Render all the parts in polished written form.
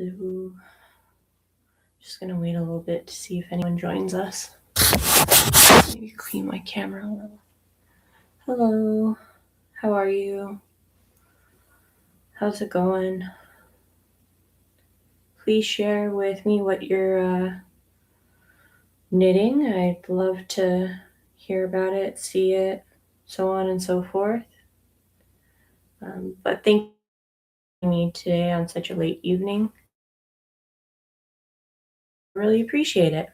Hello. Just gonna wait a little bit to see if anyone joins us. Maybe clean my camera a little. Hello. How are you? How's it going? Please share with me what you're knitting. I'd love to hear about it, see it, so on and so forth. But thank you for me today on such a late evening. Really appreciate it.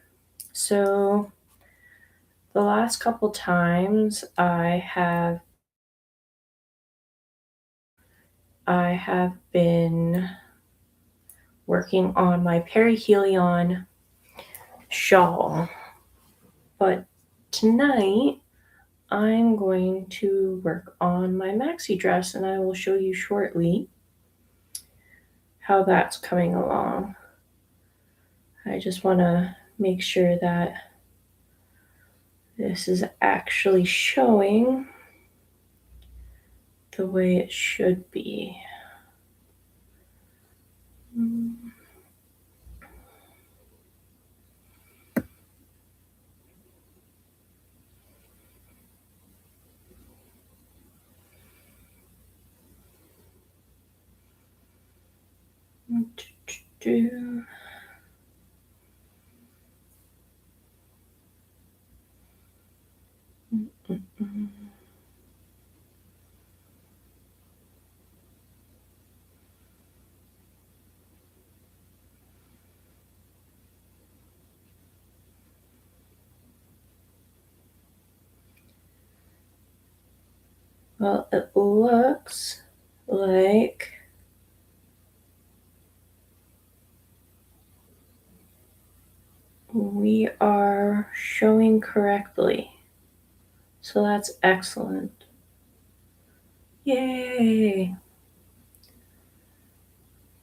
So the last couple times I have been working on my perihelion shawl, but tonight I'm going to work on my maxi dress, and I will show you shortly how that's coming along. I just want to make sure that this is actually showing the way it should be. Well, it looks like we are showing correctly. So that's excellent. Yay!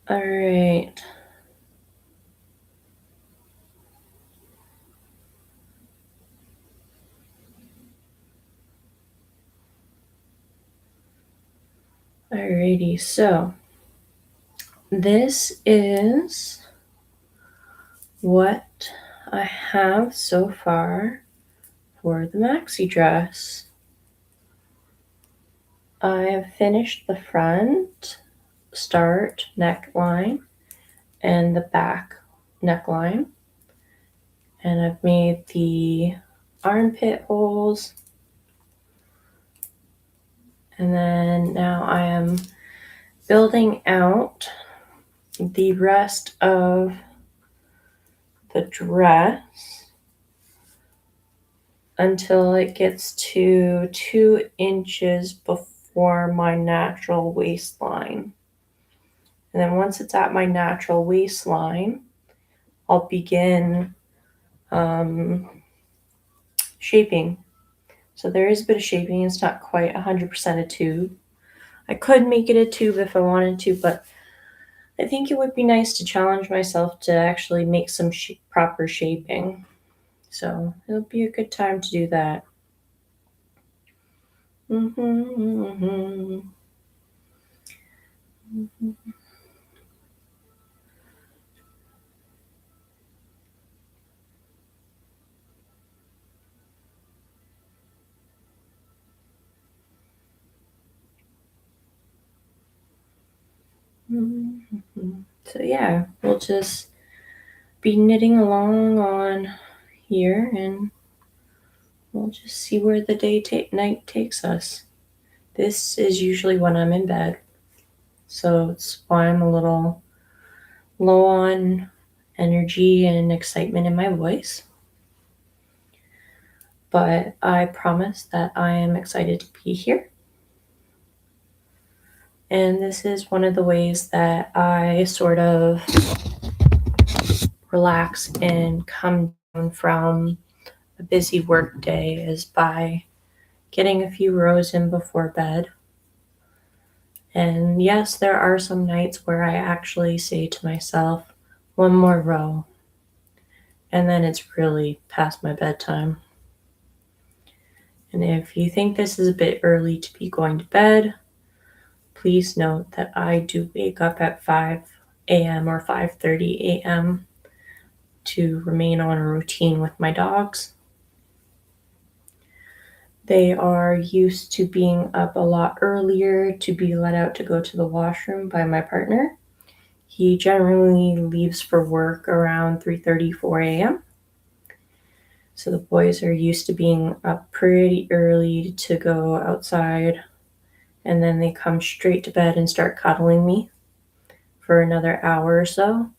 All right. Alrighty, so this is what I have so far for the maxi dress. I have finished the front, start neckline, and the back neckline, and I've made the armpit holes, and then now I am building out the rest of the dress until it gets to 2 inches before my natural waistline. And then once it's at my natural waistline, I'll begin shaping. So there is a bit of shaping. It's not quite 100% a tube. I could make it a tube if I wanted to, but I think it would be nice to challenge myself to actually make some proper shaping. So it'll be a good time to do that. So yeah, we'll just be knitting along on here, and we'll just see where the night takes us. This is usually when I'm in bed, so it's why I'm a little low on energy and excitement in my voice. But I promise that I am excited to be here. And this is one of the ways that I sort of relax and come down from a busy work day is by getting a few rows in before bed. And yes, there are some nights where I actually say to myself, one more row. And then it's really past my bedtime. And if you think this is a bit early to be going to bed, please note that I do wake up at 5 a.m. or 5:30 a.m. to remain on a routine with my dogs. They are used to being up a lot earlier to be let out to go to the washroom by my partner. He generally leaves for work around 3:30, 4 a.m. So the boys are used to being up pretty early to go outside, and then they come straight to bed and start cuddling me for another hour or so.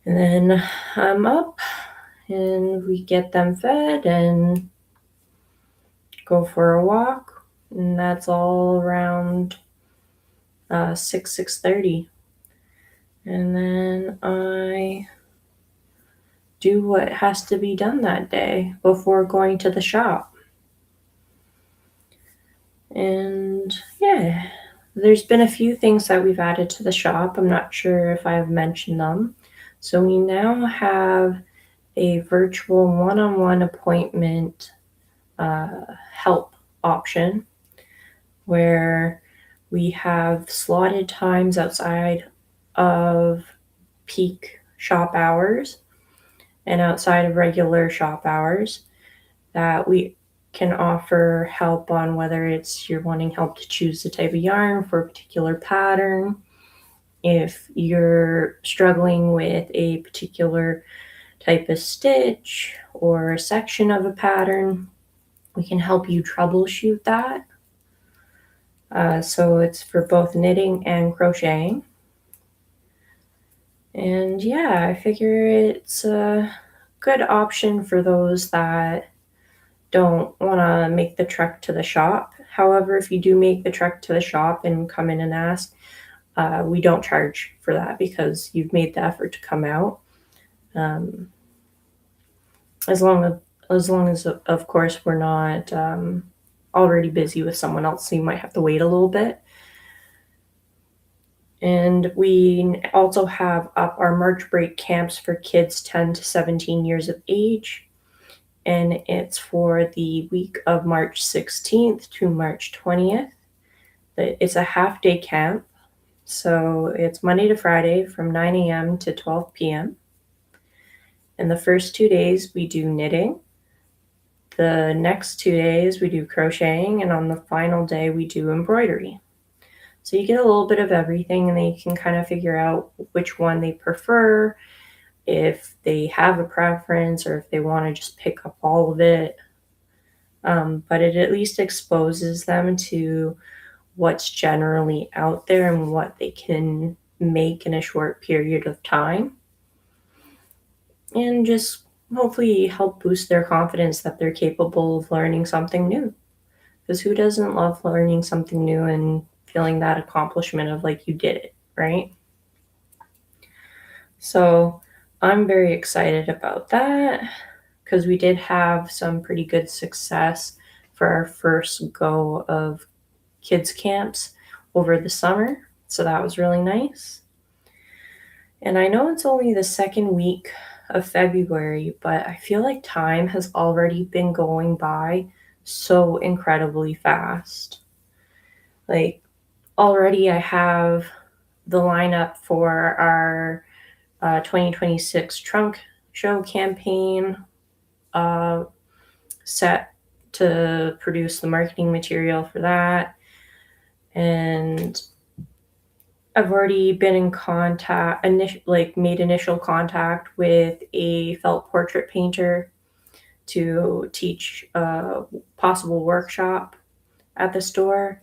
And then I'm up and we get them fed and go for a walk. And that's all around 6:30. And then I do what has to be done that day before going to the shop. And yeah, there's been a few things that we've added to the shop. I'm not sure if I've mentioned them. So we now have a virtual one-on-one appointment help option where we have slotted times outside of peak shop hours and outside of regular shop hours that we can offer help on, whether it's you're wanting help to choose the type of yarn for a particular pattern, if you're struggling with a particular type of stitch or a section of a pattern, we can help you troubleshoot that. So it's for both knitting and crocheting. And yeah, I figure it's a good option for those that don't want to make the trek to the shop. However, if you do make the trek to the shop and come in and ask, we don't charge for that because you've made the effort to come out. As long as, of course, we're not already busy with someone else, so you might have to wait a little bit. And we also have up our March break camps for kids 10 to 17 years of age. And it's for the week of March 16th to March 20th. It's a half-day camp. So it's Monday to Friday from 9 a.m. to 12 p.m. And the first 2 days we do knitting. The next 2 days we do crocheting. And on the final day we do embroidery. So you get a little bit of everything, and they can kind of figure out which one they prefer, if they have a preference, or if they want to just pick up all of it. But it at least exposes them to what's generally out there and what they can make in a short period of time. And just hopefully help boost their confidence that they're capable of learning something new. Because who doesn't love learning something new and feeling that accomplishment of like you did it, right? So I'm very excited about that because we did have some pretty good success for our first go of kids camps over the summer. So that was really nice. And I know it's only the second week of February, but I feel like time has already been going by so incredibly fast. Like, already I have the lineup for our 2026 trunk show campaign set to produce the marketing material for that. And I've already been in contact, made initial contact with a felt portrait painter to teach a possible workshop at the store.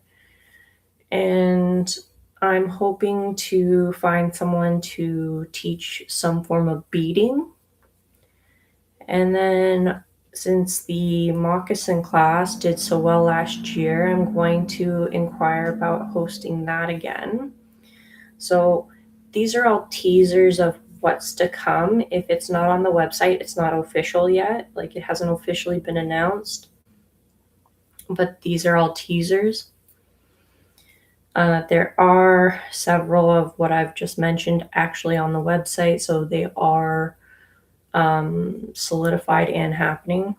And I'm hoping to find someone to teach some form of beading. And then since the moccasin class did so well last year, I'm going to inquire about hosting that again. So these are all teasers of what's to come. If it's not on the website, it's not official yet. Like, it hasn't officially been announced. But these are all teasers. There are several of what I've just mentioned actually on the website, so they are solidified and happening.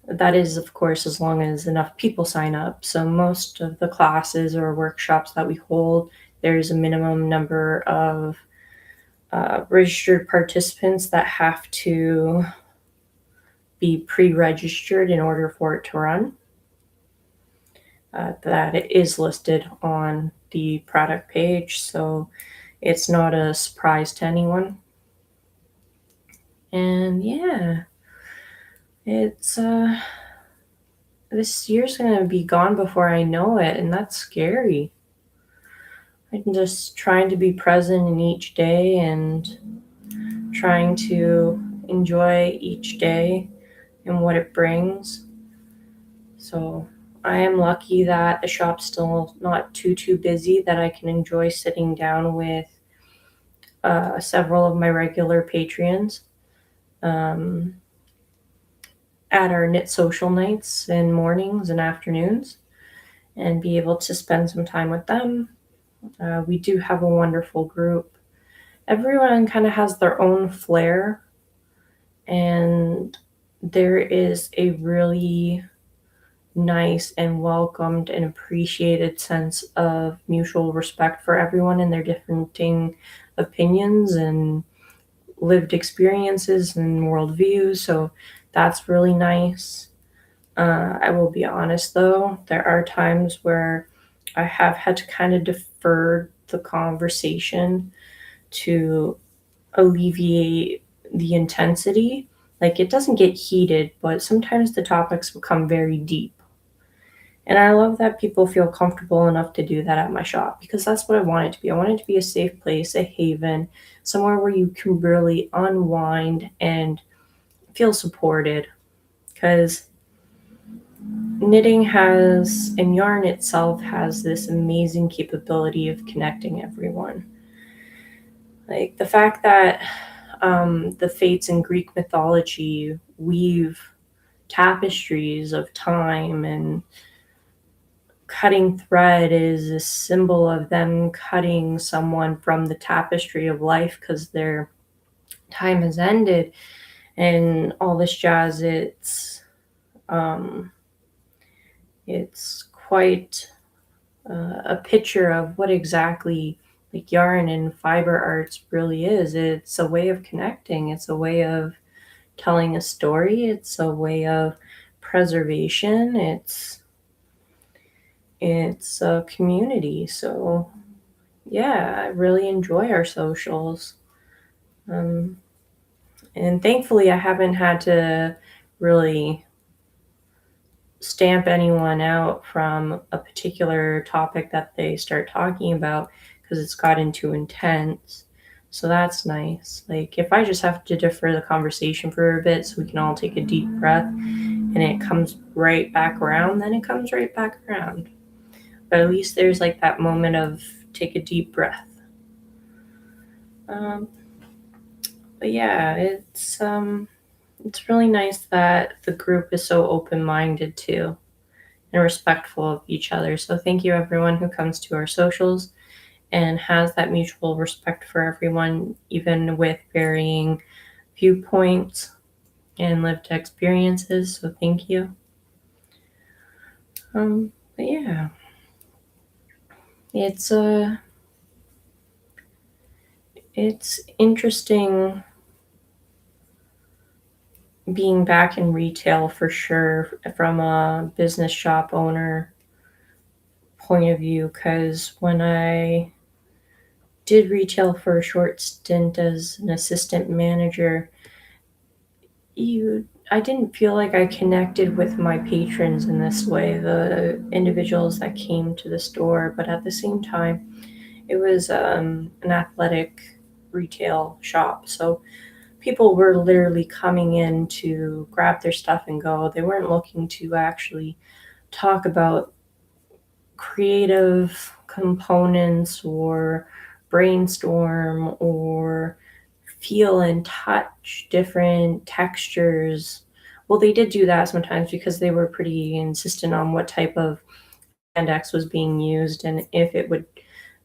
That is, of course, as long as enough people sign up. So most of the classes or workshops that we hold, there's a minimum number of registered participants that have to be pre-registered in order for it to run. That it is listed on the product page, so it's not a surprise to anyone. And yeah, it's this year's gonna be gone before I know it, and that's scary. I'm just trying to be present in each day and trying to enjoy each day and what it brings. So I am lucky that the shop's still not too busy, that I can enjoy sitting down with several of my regular patrons at our knit social nights and mornings and afternoons, and be able to spend some time with them. We do have a wonderful group. Everyone kind of has their own flair, and there is a really nice and welcomed and appreciated sense of mutual respect for everyone and their differing opinions and lived experiences and worldviews. So that's really nice. I will be honest though, there are times where I have had to kind of defer the conversation to alleviate the intensity. Like it doesn't get heated, but sometimes the topics become very deep. And I love that people feel comfortable enough to do that at my shop, because that's what I want it to be. I want it to be a safe place, a haven, somewhere where you can really unwind and feel supported. Because knitting has, and yarn itself has this amazing capability of connecting everyone. Like the fact that the fates in Greek mythology weave tapestries of time, and cutting thread is a symbol of them cutting someone from the tapestry of life because their time has ended, and all this jazz. It's quite a picture of what exactly like yarn and fiber arts really is. It's a way of connecting. It's a way of telling a story. It's a way of preservation. It's a community. So yeah, I really enjoy our socials. Um, and thankfully, I haven't had to really stamp anyone out from a particular topic that they start talking about because it's gotten too intense. So that's nice. Like, if I just have to defer the conversation for a bit so we can all take a deep breath and it comes right back around, then it comes right back around. But at least there's like that moment of take a deep breath. Um, but yeah, it's really nice that the group is so open-minded too and respectful of each other. So thank you everyone who comes to our socials and has that mutual respect for everyone, even with varying viewpoints and lived experiences. So thank you. But yeah, it's it's interesting being back in retail for sure from a business shop owner point of view, because when I did retail for a short stint as an assistant manager, I didn't feel like I connected with my patrons in this way, the individuals that came to the store, but at the same time, it was an athletic retail shop. So people were literally coming in to grab their stuff and go. They weren't looking to actually talk about creative components or brainstorm or feel and touch different textures. Well, they did do that sometimes because they were pretty insistent on what type of index was being used and if it would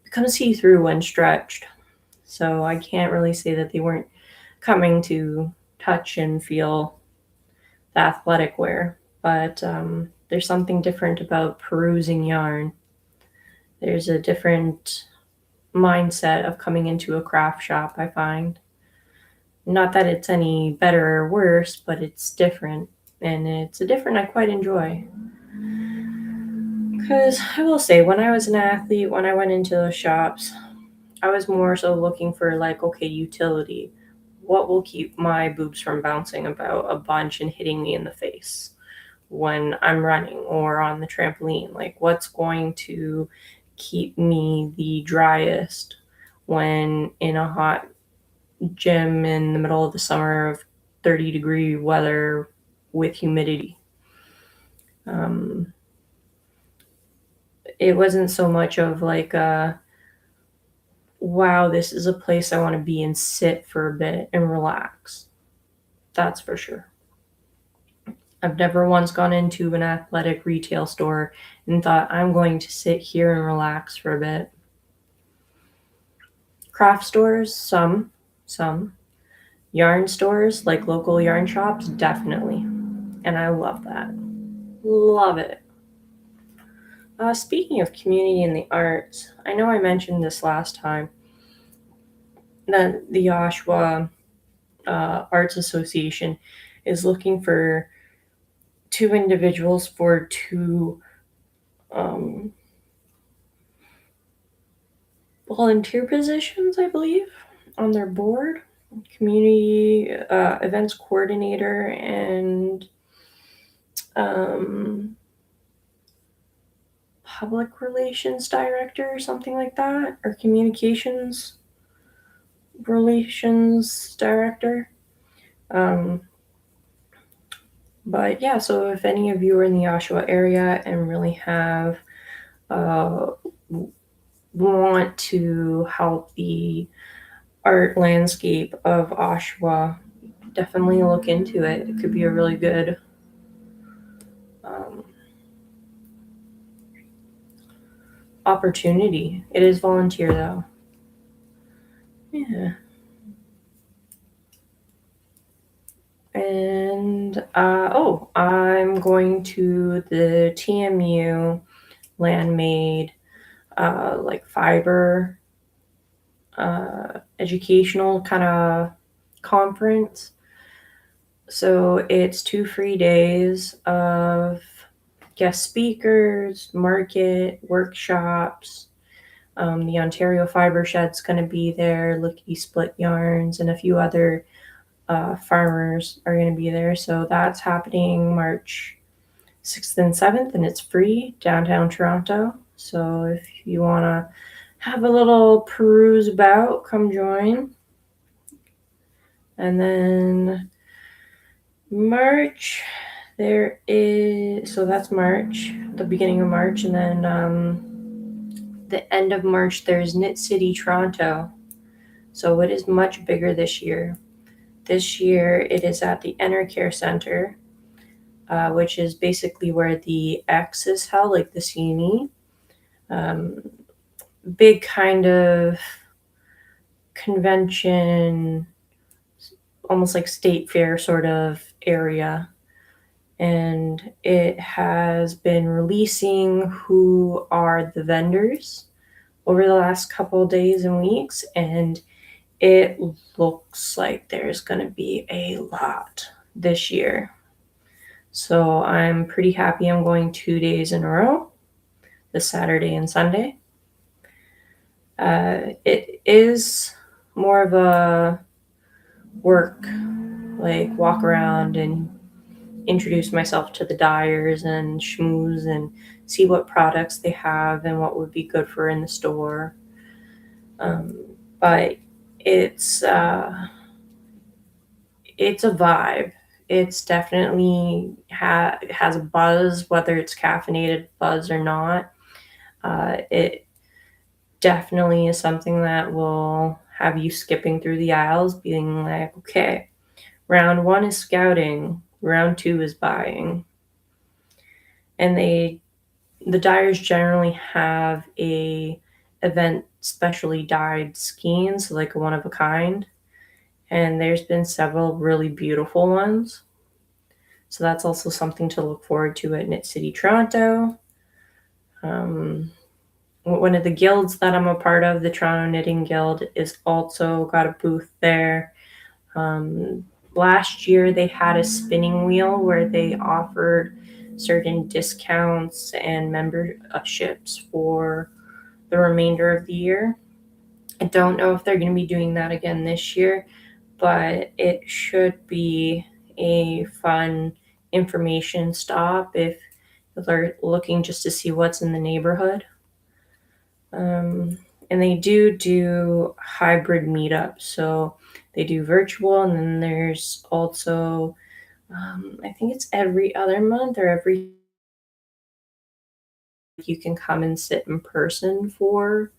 become see-through when stretched. So I can't really say that they weren't coming to touch and feel the athletic wear, but there's something different about perusing yarn. There's a different mindset of coming into a craft shop, I find. Not that it's any better or worse, but it's different. And it's a different I quite enjoy. Because I will say, when I was an athlete, when I went into those shops, I was more so looking for, like, okay, utility. What will keep my boobs from bouncing about a bunch and hitting me in the face when I'm running or on the trampoline? Like, what's going to keep me the driest when in a hot gym in the middle of the summer of 30-degree weather with humidity? Um, it wasn't so much of like wow, this is a place I want to be and sit for a bit and relax. That's for sure. I've never once gone into an athletic retail store and thought, I'm going to sit here and relax for a bit. Craft stores, some. Yarn stores, like local yarn shops, definitely. And I love that. Love it. Speaking of community and the arts, I know I mentioned this last time that the Oshawa Arts Association is looking for two individuals for two um, volunteer positions, I believe, on their board. Community events coordinator and um, public relations director or something like that, or communications relations director. Um, but yeah, so if any of you are in the Oshawa area and really have uh, want to help the art landscape of Oshawa, definitely look into it. It could be a really good um, opportunity. It is volunteer though. Yeah. And I'm going to the TMU Landmade like fiber educational kind of conference. So it's 2 free days of guest speakers, market, workshops. The Ontario Fiber Shed's going to be there, Lickety Split Yarns, and a few other farmers are going to be there. So that's happening March 6th and 7th, and it's free downtown Toronto. So if you want to have a little peruse about, come join. And then March, so that's March, the beginning of March, and then the end of March, there's Knit City Toronto. So it is much bigger this year. This year, it is at the Enercare Center, which is basically where the X is held, like the CNE. Big kind of convention, almost like state fair sort of area. And it has been releasing who are the vendors over the last couple of days and weeks. And it looks like there's going to be a lot this year. So I'm pretty happy I'm going 2 days in a row, the Saturday and Sunday. It is more of a work, like walk around and introduce myself to the dyers and schmooze and see what products they have and what would be good for in the store. But it's a vibe. It's definitely has a buzz, whether it's caffeinated buzz or not. It definitely is something that will have you skipping through the aisles, being like, okay, round 1 is scouting, round 2 is buying. And the dyers generally have a event specially dyed skein, so like a one of a kind. And there's been several really beautiful ones. So that's also something to look forward to at Knit City Toronto. one of the guilds that I'm a part of, the Toronto Knitting Guild, is also got a booth there. Last year they had a spinning wheel where they offered certain discounts and memberships for the remainder of the year. I don't know if they're going to be doing that again this year, but it should be a fun information stop if they're looking just to see what's in the neighborhood. And they do hybrid meetups. So they do virtual, and then there's also, I think it's every other month or every, you can come and sit in person for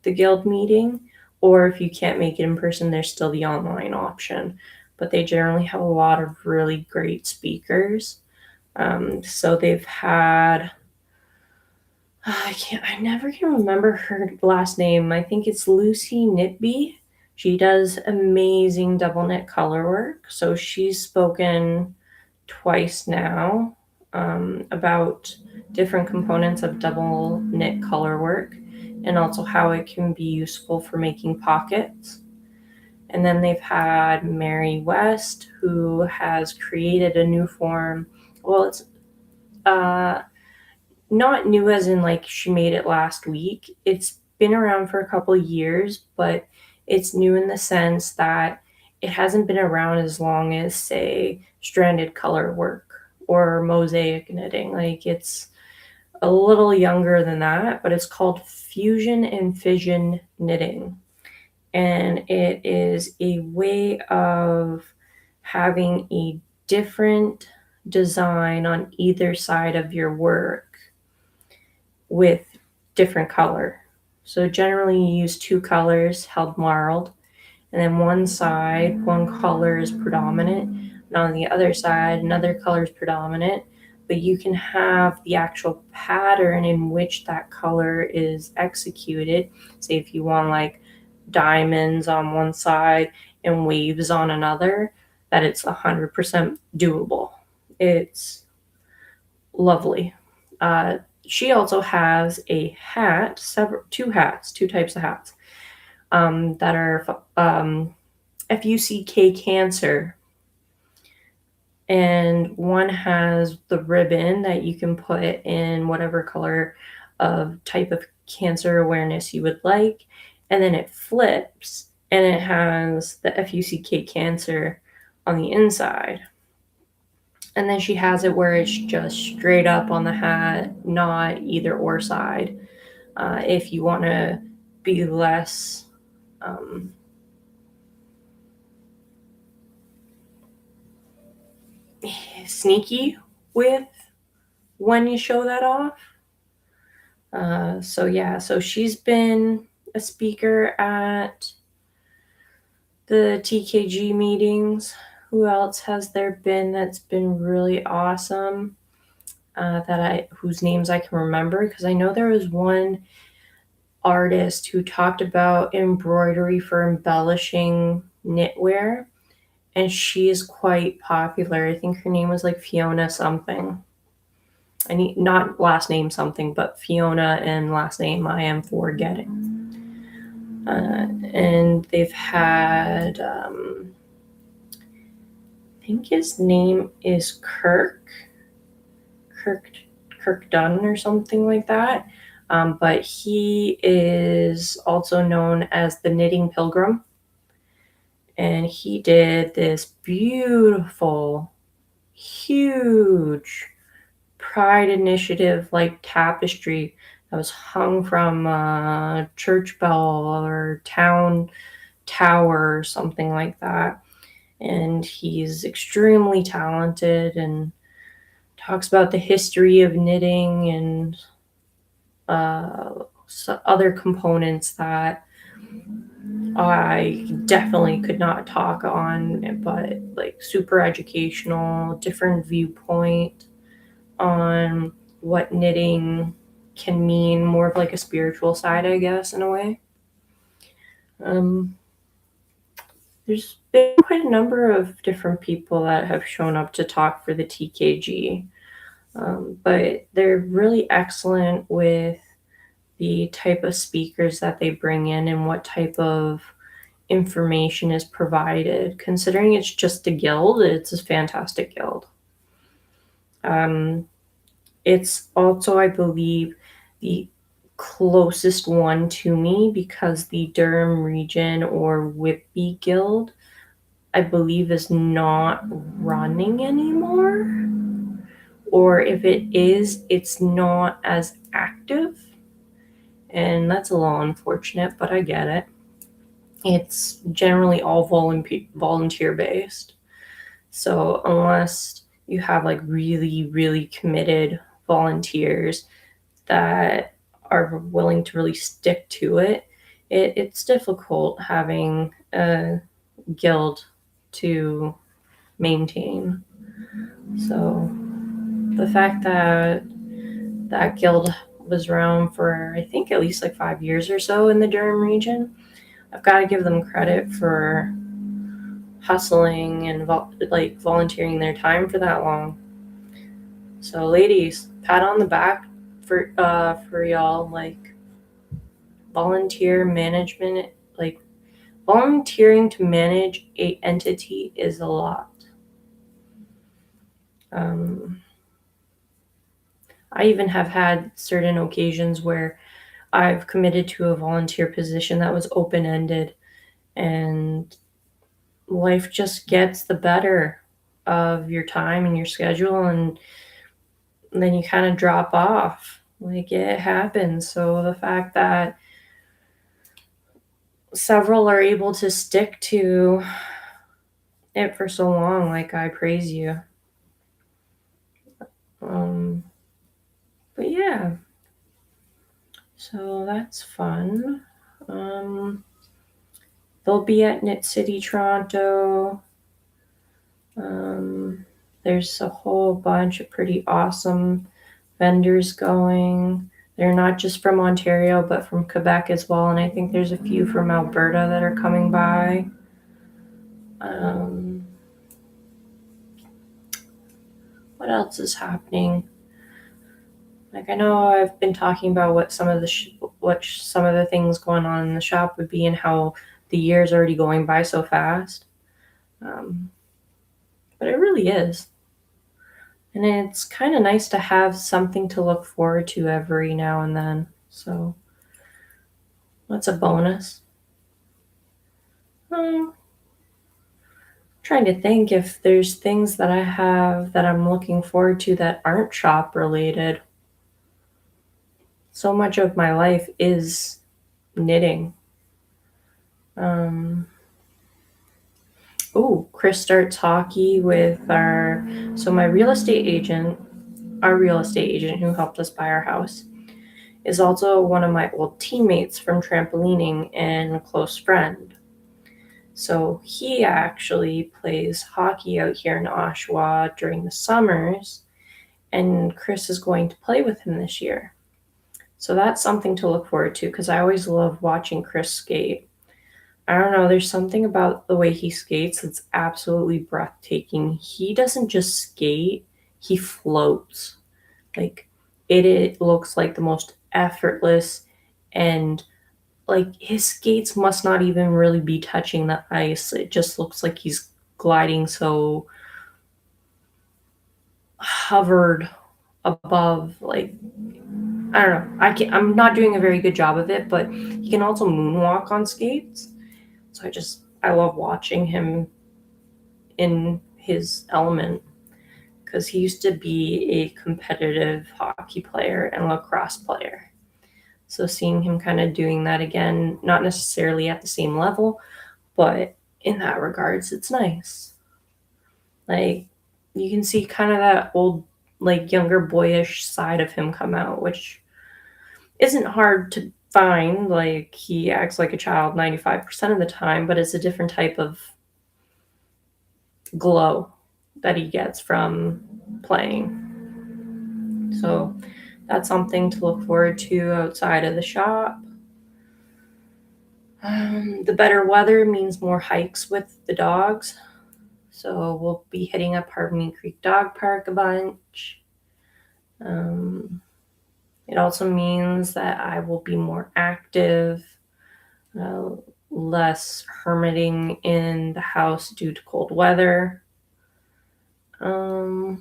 the guild meeting. Or if you can't make it in person, there's still the online option. But they generally have a lot of really great speakers. So they've had, I never can remember her last name. I think it's Lucy Knitby. She does amazing double knit color work. So she's spoken twice now about different components of double knit color work and also how it can be useful for making pockets. And then they've had Mary West, who has created a new form. Well, it's not new as in like she made it last week. It's been around for a couple years, but it's new in the sense that it hasn't been around as long as, say, stranded color work or mosaic knitting. Like, it's a little younger than that, but it's called fusion and fission knitting. And it is a way of having a different design on either side of your work with different color. So generally you use two colors held marled, and then one side, one color is predominant, and on the other side, another color is predominant, but you can have the actual pattern in which that color is executed. Say if you want like diamonds on one side and waves on another, that it's 100% doable. It's lovely. She also has a hat, two types of hats that are FUCK Cancer. And one has the ribbon that you can put in whatever color of type of cancer awareness you would like. And then it flips and it has the FUCK Cancer on the inside. And then she has it where it's just straight up on the hat, not either or side. If you want to be less sneaky with when you show that off. So she's been a speaker at the TKG meetings. Who else has there been that's been really awesome? Whose names I can remember, because I know there was one artist who talked about embroidery for embellishing knitwear, and she is quite popular. I think her name was like Fiona something. Not last name something, but Fiona and last name I am forgetting. And they've had, I think his name is Kirk Dunn or something like that. But he is also known as the Knitting Pilgrim. And he did this beautiful, huge Pride Initiative like tapestry that was hung from a church bell or town tower or something like that. And he's extremely talented and talks about the history of knitting and other components that I definitely could not talk on, but like super educational, different viewpoint on what knitting can mean, more of like a spiritual side, I guess, in a way. There's been quite a number of different people that have shown up to talk for the TKG, but they're really excellent with the type of speakers that they bring in and what type of information is provided. Considering it's just a guild, it's a fantastic guild. It's also, I believe, the closest one to me because the Durham region or Whitby Guild, I believe, is not running anymore. Or if it is, it's not as active. And that's a little unfortunate, but I get it. It's generally all volunteer based. So unless you have like really, really committed volunteers that are willing to really stick to it, it's difficult having a guild to maintain. So the fact that that guild was around for, I think, at least like 5 years or so in the Durham region, I've got to give them credit for hustling and volunteering their time for that long. So, ladies, pat on the back for y'all. Like, volunteer management, like volunteering to manage a entity is a lot. I even have had certain occasions where I've committed to a volunteer position that was open-ended, and life just gets the better of your time and your schedule, and then you kind of drop off. Like, it happens. So the fact that several are able to stick to it for so long, like, I praise you. But yeah, so that's fun. They'll be at Knit City, Toronto. There's a whole bunch of pretty awesome vendors going. They're not just from Ontario, but from Quebec as well. And I think there's a few from Alberta that are coming by. What else is happening? Like, I know I've been talking about what some of the things going on in the shop would be and how the year's already going by so fast. But it really is. And it's kind of nice to have something to look forward to every now and then. So that's a bonus. Trying to think if there's things that I have that I'm looking forward to that aren't shop related. So much of my life is knitting. Chris starts hockey with my real estate agent, our real estate agent who helped us buy our house, is also one of my old teammates from trampolining and a close friend. So he actually plays hockey out here in Oshawa during the summers, and Chris is going to play with him this year. So that's something to look forward to because I always love watching Chris skate. I don't know, there's something about the way he skates that's absolutely breathtaking. He doesn't just skate, he floats. Like, it looks like the most effortless, and like his skates must not even really be touching the ice. It just looks like he's gliding so hovered above, like, I don't know. I'm not doing a very good job of it, but he can also moonwalk on skates. So I love watching him in his element because he used to be a competitive hockey player and lacrosse player. So seeing him kind of doing that again, not necessarily at the same level, but in that regards, it's nice. Like, you can see kind of that old, like, younger boyish side of him come out, which isn't hard to find. Like, he acts like a child 95% of the time, but it's a different type of glow that he gets from playing. So that's something to look forward to outside of the shop. The better weather means more hikes with the dogs. So we'll be hitting up Harmony Creek Dog Park a bunch. It also means that I will be more active, uh, less hermiting in the house due to cold weather. Oh,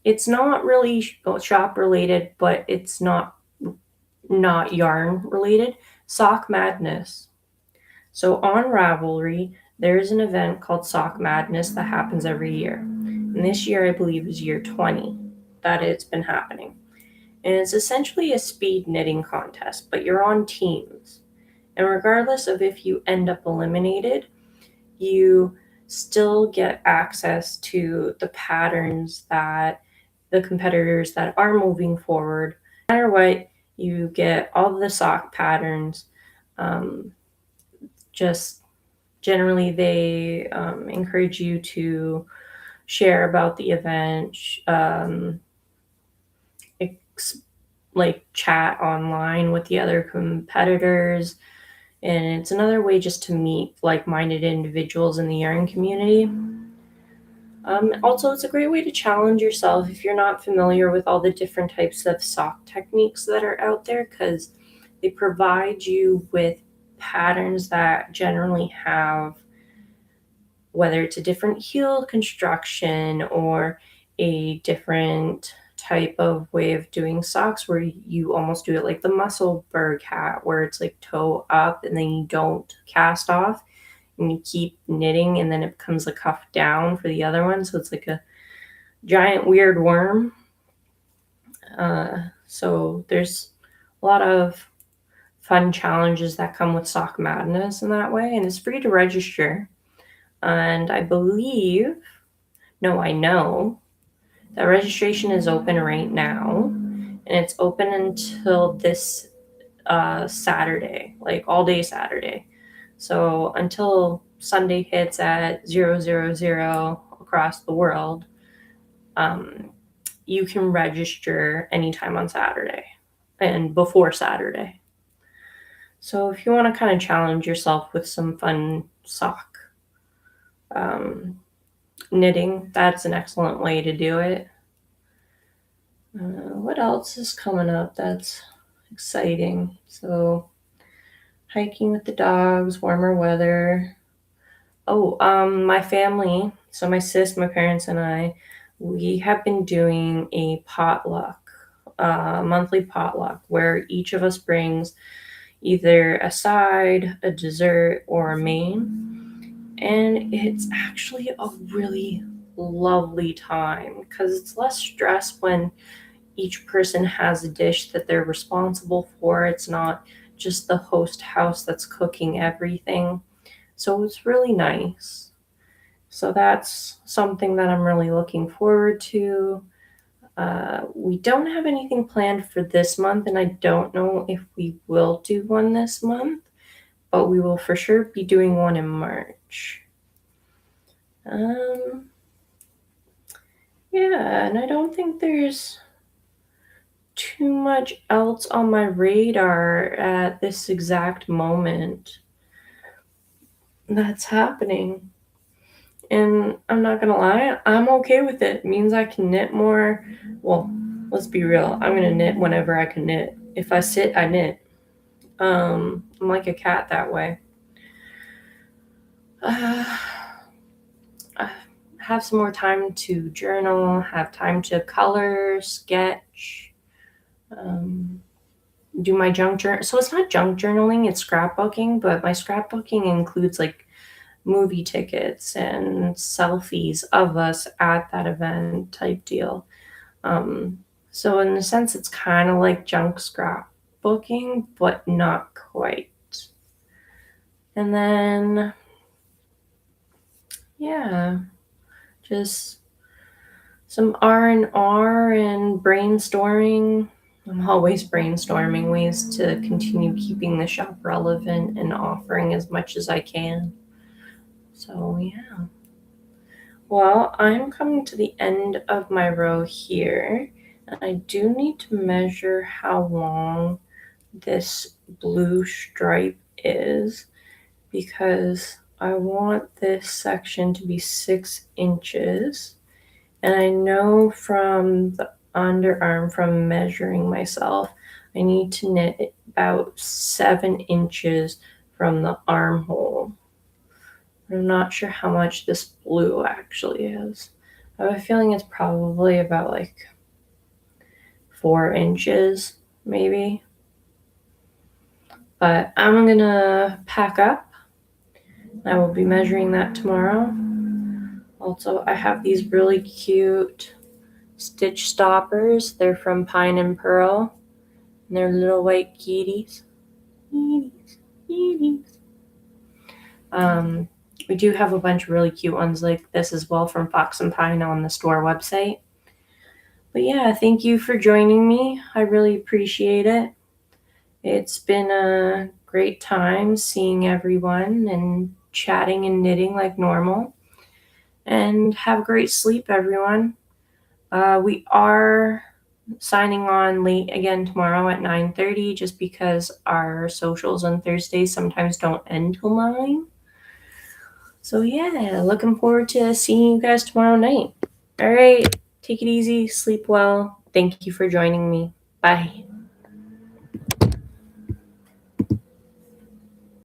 it's not really shop related, but it's not yarn related. Sock Madness. So on Ravelry, there's an event called Sock Madness that happens every year. And this year, I believe, is year 20 that it's been happening. And it's essentially a speed knitting contest, but you're on teams. And regardless of if you end up eliminated, you still get access to the patterns that the competitors that are moving forward. No matter what, you get all the sock patterns. Just generally, they encourage you to share about the event, like chat online with the other competitors. And it's another way just to meet like-minded individuals in the yarn community. Also, it's a great way to challenge yourself if you're not familiar with all the different types of sock techniques that are out there, because they provide you with patterns that generally have, whether it's a different heel construction or a different type of way of doing socks where you almost do it like the Musselburgh hat, where it's like toe up and then you don't cast off and you keep knitting and then it becomes a cuff down for the other one. So it's like a giant weird worm. So there's a lot of fun challenges that come with Sock Madness in that way, and it's free to register. And I believe, no, I know that registration is open right now, and it's open until this Saturday, like all day Saturday. So until Sunday hits at 000 across the world, you can register anytime on Saturday and before Saturday. So if you want to kind of challenge yourself with some fun sock knitting, that's an excellent way to do it. What else is coming up that's exciting? So hiking with the dogs, warmer weather. Oh, my family, so my sis, my parents, and I, we have been doing a potluck, monthly potluck, where each of us brings either a side, a dessert, or a main. And it's actually a really lovely time because it's less stress when each person has a dish that they're responsible for. It's not just the host house that's cooking everything. So it's really nice. So that's something that I'm really looking forward to. We don't have anything planned for this month, and I don't know if we will do one this month, but we will for sure be doing one in March. Yeah, and I don't think there's too much else on my radar at this exact moment that's happening. And I'm not gonna lie, I'm okay with it. It means I can knit more. Well, let's be real. I'm gonna knit whenever I can knit. If I sit, I knit. I'm like a cat that way. I have some more time to journal, have time to color, sketch, do my junk journal. So it's not junk journaling, it's scrapbooking, but my scrapbooking includes like movie tickets and selfies of us at that event type deal. So in a sense, it's kind of like junk scrapbooking, but not quite. And then, yeah, just some R&R and brainstorming. I'm always brainstorming ways to continue keeping the shop relevant and offering as much as I can. So, yeah. Well, I'm coming to the end of my row here. And I do need to measure how long this blue stripe is because I want this section to be 6 inches. And I know from the underarm from measuring myself. I need to knit about 7 inches from the armhole. I'm not sure how much this blue actually is. I have a feeling it's probably about like 4 inches, maybe. But I'm gonna pack up. I will be measuring that tomorrow. Also, I have these really cute stitch stoppers. They're from Pine and Pearl. And they're little white kitties. Kitties. We do have a bunch of really cute ones like this as well from Fox and Pine on the store website. But yeah, thank you for joining me. I really appreciate it. It's been a great time seeing everyone and chatting and knitting like normal. And have great sleep, everyone. We are signing on late again tomorrow at 9:30 just because our socials on Thursdays sometimes don't end till 9. So yeah, looking forward to seeing you guys tomorrow night. All right, take it easy, sleep well. Thank you for joining me. Bye.